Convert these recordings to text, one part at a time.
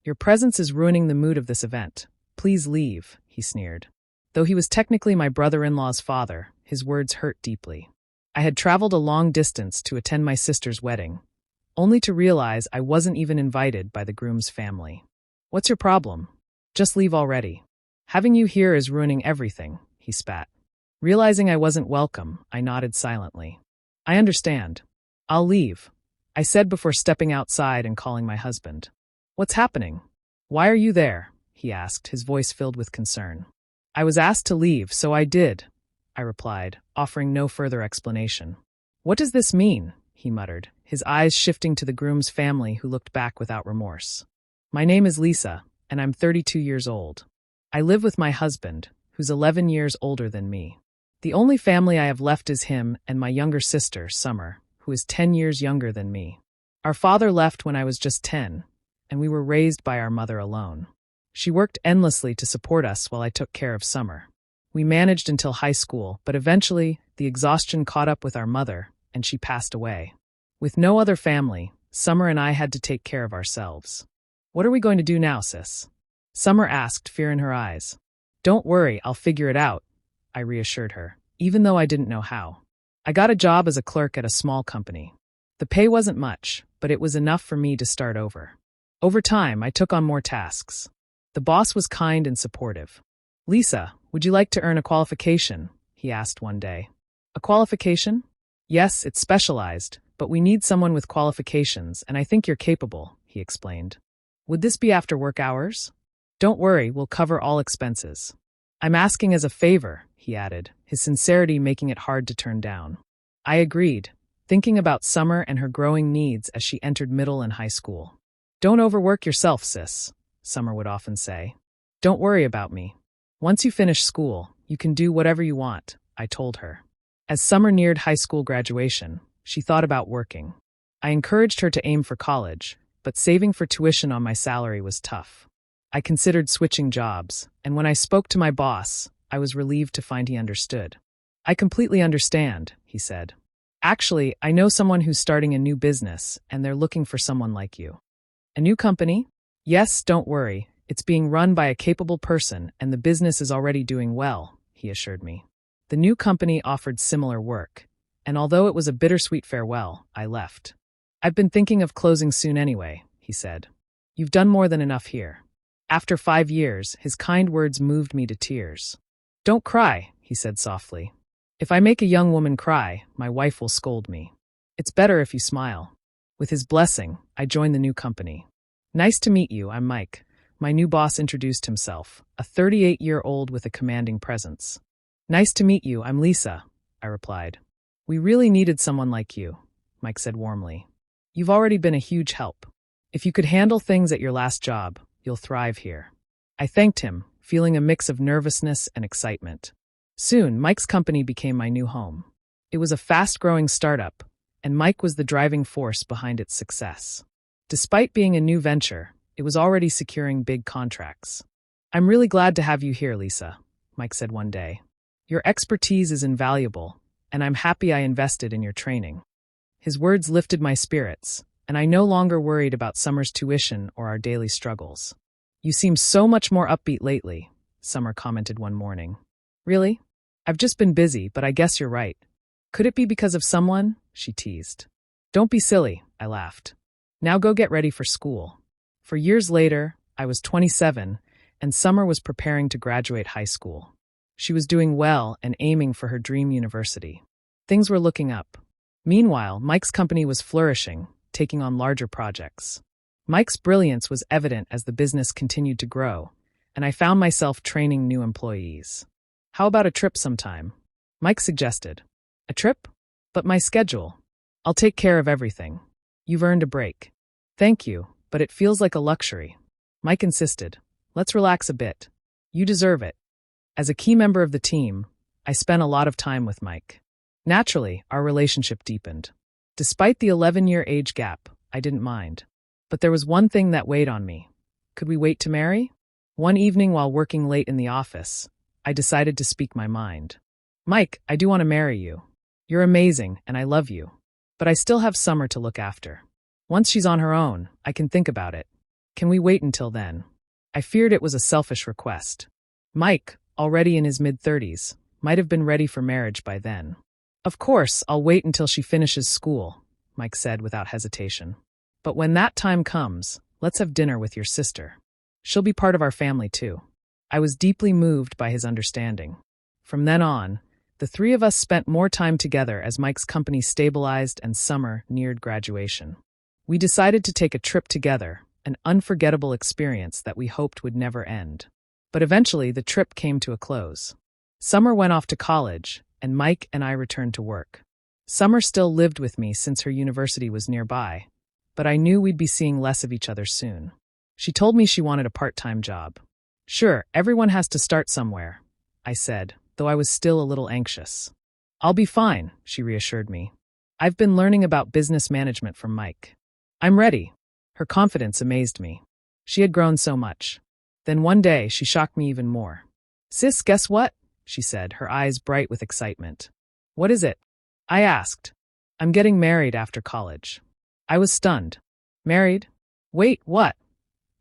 Your presence is ruining the mood of this event. Please leave, he sneered. Though he was technically my brother-in-law's father, his words hurt deeply. I had traveled a long distance to attend my sister's wedding, only to realize I wasn't even invited by the groom's family. What's your problem? Just leave already. Having you here is ruining everything, he spat. Realizing I wasn't welcome, I nodded silently. I understand. I'll leave, I said before stepping outside and calling my husband. What's happening? Why are you there? He asked, his voice filled with concern. I was asked to leave, so I did, I replied, offering no further explanation. What does this mean? He muttered, his eyes shifting to the groom's family who looked back without remorse. My name is Lisa, and I'm 32 years old. I live with my husband, who's 11 years older than me. The only family I have left is him and my younger sister, Summer, who is 10 years younger than me. Our father left when I was just 10, and we were raised by our mother alone. She worked endlessly to support us while I took care of Summer. We managed until high school, but eventually, the exhaustion caught up with our mother, and she passed away. With no other family, Summer and I had to take care of ourselves. What are we going to do now, sis? Summer asked, fear in her eyes. Don't worry, I'll figure it out, I reassured her, even though I didn't know how. I got a job as a clerk at a small company. The pay wasn't much, but it was enough for me to start over. Over time, I took on more tasks. The boss was kind and supportive. Lisa, would you like to earn a qualification? He asked one day. A qualification? Yes, it's specialized, but we need someone with qualifications, and I think you're capable, he explained. Would this be after work hours? Don't worry, we'll cover all expenses. I'm asking as a favor, he added, his sincerity making it hard to turn down. I agreed, thinking about Summer and her growing needs as she entered middle and high school. Don't overwork yourself, sis, Summer would often say. Don't worry about me. Once you finish school, you can do whatever you want, I told her. As Summer neared high school graduation, she thought about working. I encouraged her to aim for college, but saving for tuition on my salary was tough. I considered switching jobs, and when I spoke to my boss, I was relieved to find he understood. I completely understand, he said. Actually, I know someone who's starting a new business, and they're looking for someone like you. A new company? Yes, don't worry. It's being run by a capable person, and the business is already doing well, he assured me. The new company offered similar work, and although it was a bittersweet farewell, I left. I've been thinking of closing soon anyway, he said. You've done more than enough here. After 5 years, his kind words moved me to tears. Don't cry, he said softly. If I make a young woman cry, my wife will scold me. It's better if you smile. With his blessing, I joined the new company. Nice to meet you, I'm Mike. My new boss introduced himself, a 38-year-old with a commanding presence. Nice to meet you, I'm Lisa, I replied. We really needed someone like you, Mike said warmly. You've already been a huge help. If you could handle things at your last job, you'll thrive here. I thanked him, feeling a mix of nervousness and excitement. Soon, Mike's company became my new home. It was a fast-growing startup, and Mike was the driving force behind its success. Despite being a new venture, it was already securing big contracts. I'm really glad to have you here, Lisa, Mike said one day. Your expertise is invaluable, and I'm happy I invested in your training. His words lifted my spirits, and I no longer worried about Summer's tuition or our daily struggles. You seem so much more upbeat lately, Summer commented one morning. Really? I've just been busy, but I guess you're right. Could it be because of someone? She teased. Don't be silly, I laughed. Now go get ready for school. For years later, I was 27, and Summer was preparing to graduate high school. She was doing well and aiming for her dream university. Things were looking up. Meanwhile, Mike's company was flourishing, taking on larger projects. Mike's brilliance was evident as the business continued to grow, and I found myself training new employees. How about a trip sometime? Mike suggested. A trip? But my schedule. I'll take care of everything. You've earned a break. Thank you, but it feels like a luxury. Mike insisted. Let's relax a bit. You deserve it. As a key member of the team, I spent a lot of time with Mike. Naturally, our relationship deepened. Despite the 11-year age gap, I didn't mind. But there was one thing that weighed on me. Could we wait to marry? One evening while working late in the office, I decided to speak my mind. Mike, I do want to marry you. You're amazing, and I love you. But I still have Summer to look after. Once she's on her own, I can think about it. Can we wait until then? I feared it was a selfish request. Mike, already in his mid-30s, might have been ready for marriage by then. Of course, I'll wait until she finishes school, Mike said without hesitation. But when that time comes, let's have dinner with your sister. She'll be part of our family too. I was deeply moved by his understanding. From then on, the three of us spent more time together as Mike's company stabilized and summer neared graduation. We decided to take a trip together, an unforgettable experience that we hoped would never end. But eventually the trip came to a close. Summer went off to college, and Mike and I returned to work. Summer still lived with me since her university was nearby, but I knew we'd be seeing less of each other soon. She told me she wanted a part-time job. Sure, everyone has to start somewhere, I said, though I was still a little anxious. I'll be fine, she reassured me. I've been learning about business management from Mike. I'm ready. Her confidence amazed me. She had grown so much. Then one day, she shocked me even more. Sis, guess what? She said, her eyes bright with excitement. What is it? I asked. I'm getting married after college. I was stunned. Married? Wait, what?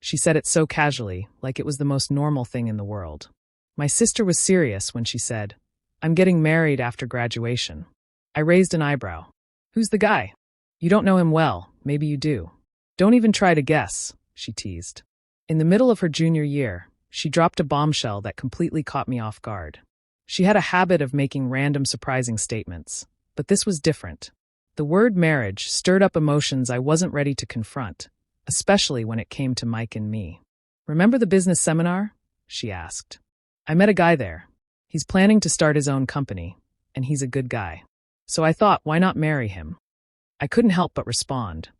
She said it so casually, like it was the most normal thing in the world. My sister was serious when she said, I'm getting married after graduation. I raised an eyebrow. Who's the guy? You don't know him well, maybe you do. Don't even try to guess, she teased. In the middle of her junior year, she dropped a bombshell that completely caught me off guard. She had a habit of making random surprising statements, but this was different. The word marriage stirred up emotions I wasn't ready to confront, especially when it came to Mike and me. Remember the business seminar? She asked. I met a guy there. He's planning to start his own company, and he's a good guy. So I thought, why not marry him? I couldn't help but respond.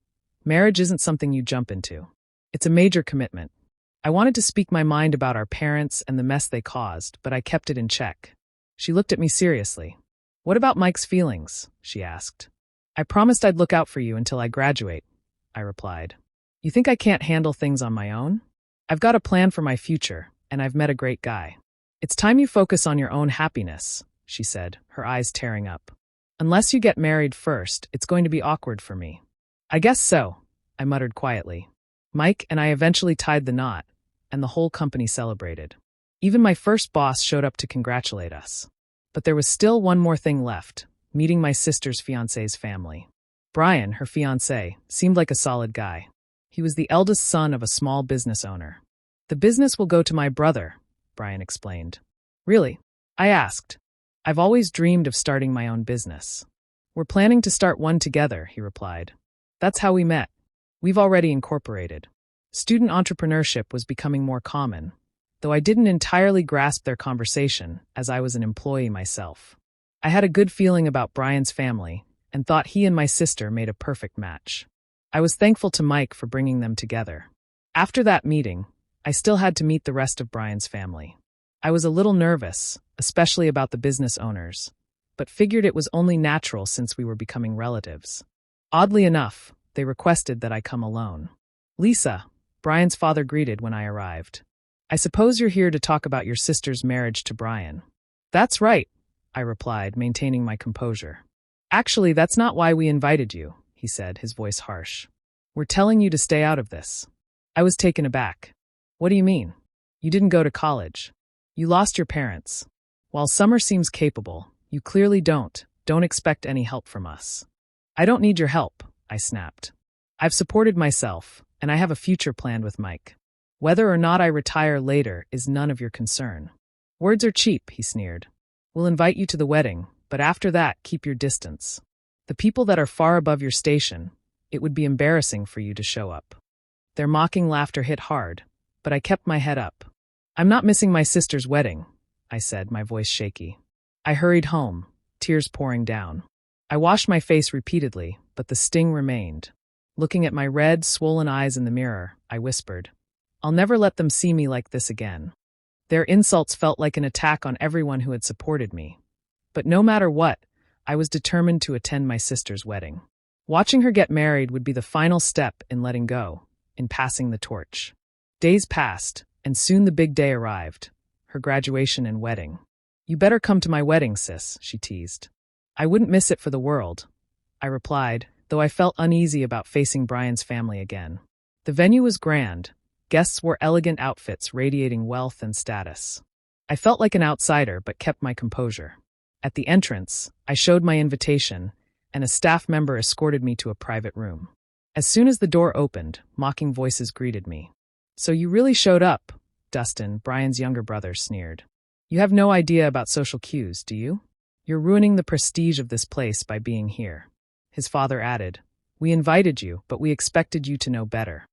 Marriage isn't something you jump into. It's a major commitment. I wanted to speak my mind about our parents and the mess they caused, but I kept it in check. She looked at me seriously. What about Mike's feelings? She asked. I promised I'd look out for you until I graduate, I replied. You think I can't handle things on my own? I've got a plan for my future, and I've met a great guy. It's time you focus on your own happiness, she said, her eyes tearing up. Unless you get married first, it's going to be awkward for me. I guess so, I muttered quietly. Mike and I eventually tied the knot, and the whole company celebrated. Even my first boss showed up to congratulate us. But there was still one more thing left, meeting my sister's fiancé's family. Brian, her fiancé, seemed like a solid guy. He was the eldest son of a small business owner. The business will go to my brother, Brian explained. Really? I asked. I've always dreamed of starting my own business. We're planning to start one together, he replied. That's how we met. We've already incorporated. Student entrepreneurship was becoming more common, though I didn't entirely grasp their conversation as I was an employee myself. I had a good feeling about Brian's family and thought he and my sister made a perfect match. I was thankful to Mike for bringing them together. After that meeting, I still had to meet the rest of Brian's family. I was a little nervous, especially about the business owners, but figured it was only natural since we were becoming relatives. Oddly enough, they requested that I come alone. Lisa, Brian's father greeted when I arrived. I suppose you're here to talk about your sister's marriage to Brian. That's right, I replied, maintaining my composure. Actually, that's not why we invited you, he said, his voice harsh. We're telling you to stay out of this. I was taken aback. What do you mean? You didn't go to college. You lost your parents. While Summer seems capable, you clearly don't. Don't expect any help from us. I don't need your help, I snapped. I've supported myself, and I have a future planned with Mike. Whether or not I retire later is none of your concern. Words are cheap, he sneered. We'll invite you to the wedding, but after that, keep your distance. The people that are far above your station, it would be embarrassing for you to show up. Their mocking laughter hit hard, but I kept my head up. I'm not missing my sister's wedding, I said, my voice shaky. I hurried home, tears pouring down. I washed my face repeatedly, but the sting remained. Looking at my red, swollen eyes in the mirror, I whispered, I'll never let them see me like this again. Their insults felt like an attack on everyone who had supported me. But no matter what, I was determined to attend my sister's wedding. Watching her get married would be the final step in letting go, in passing the torch. Days passed, and soon the big day arrived, her graduation and wedding. You better come to my wedding, sis, she teased. I wouldn't miss it for the world, I replied, though I felt uneasy about facing Brian's family again. The venue was grand, Guests wore elegant outfits radiating wealth and status. I felt like an outsider but kept my composure. At the entrance, I showed my invitation, and a staff member escorted me to a private room. As soon as the door opened, mocking voices greeted me. "So you really showed up," Dustin, Brian's younger brother, sneered. "You have no idea about social cues, do you? You're ruining the prestige of this place by being here." His father added, "We invited you, but we expected you to know better."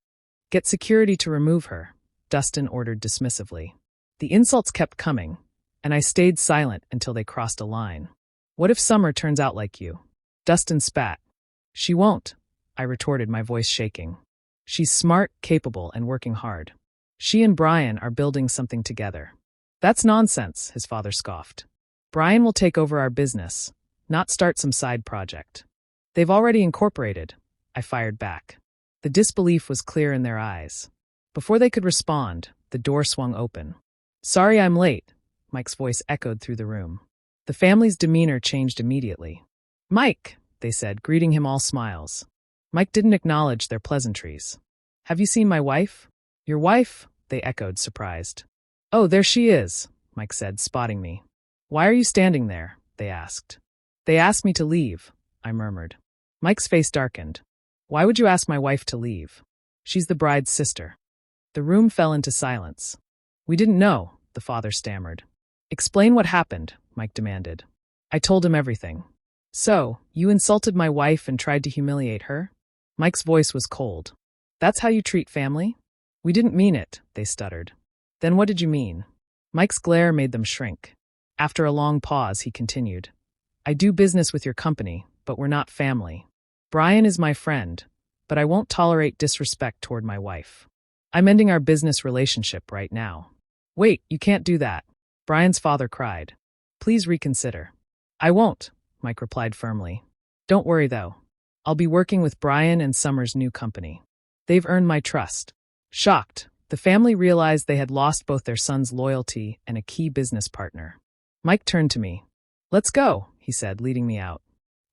"Get security to remove her," Dustin ordered dismissively. The insults kept coming, and I stayed silent until they crossed a line. "What if Summer turns out like you?" Dustin spat. "She won't," I retorted, my voice shaking. "She's smart, capable, and working hard. She and Brian are building something together." "That's nonsense," his father scoffed. "Brian will take over our business, not start some side project." "They've already incorporated," I fired back. The disbelief was clear in their eyes. Before they could respond, the door swung open. "Sorry I'm late," Mike's voice echoed through the room. The family's demeanor changed immediately. "Mike," they said, greeting him all smiles. Mike didn't acknowledge their pleasantries. "Have you seen my wife?" "Your wife?" they echoed, surprised. "Oh, there she is," Mike said, spotting me. "Why are you standing there?" they asked. "They asked me to leave," I murmured. Mike's face darkened. "Why would you ask my wife to leave? She's the bride's sister." The room fell into silence. "We didn't know," the father stammered. "Explain what happened," Mike demanded. I told him everything. "So, you insulted my wife and tried to humiliate her?" Mike's voice was cold. "That's how you treat family?" "We didn't mean it," they stuttered. "Then what did you mean?" Mike's glare made them shrink. After a long pause, he continued. "I do business with your company, but we're not family. Brian is my friend, but I won't tolerate disrespect toward my wife. I'm ending our business relationship right now." "Wait, you can't do that," Brian's father cried. "Please reconsider." "I won't," Mike replied firmly. "Don't worry, though. I'll be working with Brian and Summer's new company. They've earned my trust." Shocked, the family realized they had lost both their son's loyalty and a key business partner. Mike turned to me. "Let's go," he said, leading me out.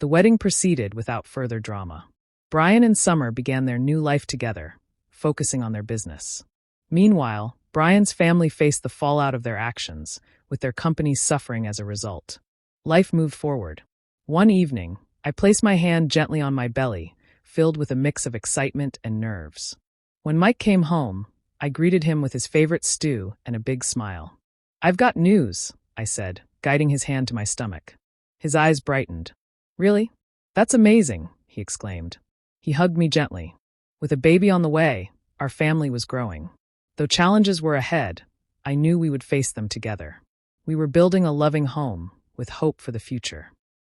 The wedding proceeded without further drama. Brian and Summer began their new life together, focusing on their business. Meanwhile, Brian's family faced the fallout of their actions, with their company suffering as a result. Life moved forward. One evening, I placed my hand gently on my belly, filled with a mix of excitement and nerves. When Mike came home, I greeted him with his favorite stew and a big smile. "I've got news," I said, guiding his hand to my stomach. His eyes brightened. "Really? That's amazing," he exclaimed. He hugged me gently. With a baby on the way, our family was growing. Though challenges were ahead, I knew we would face them together. We were building a loving home, with hope for the future.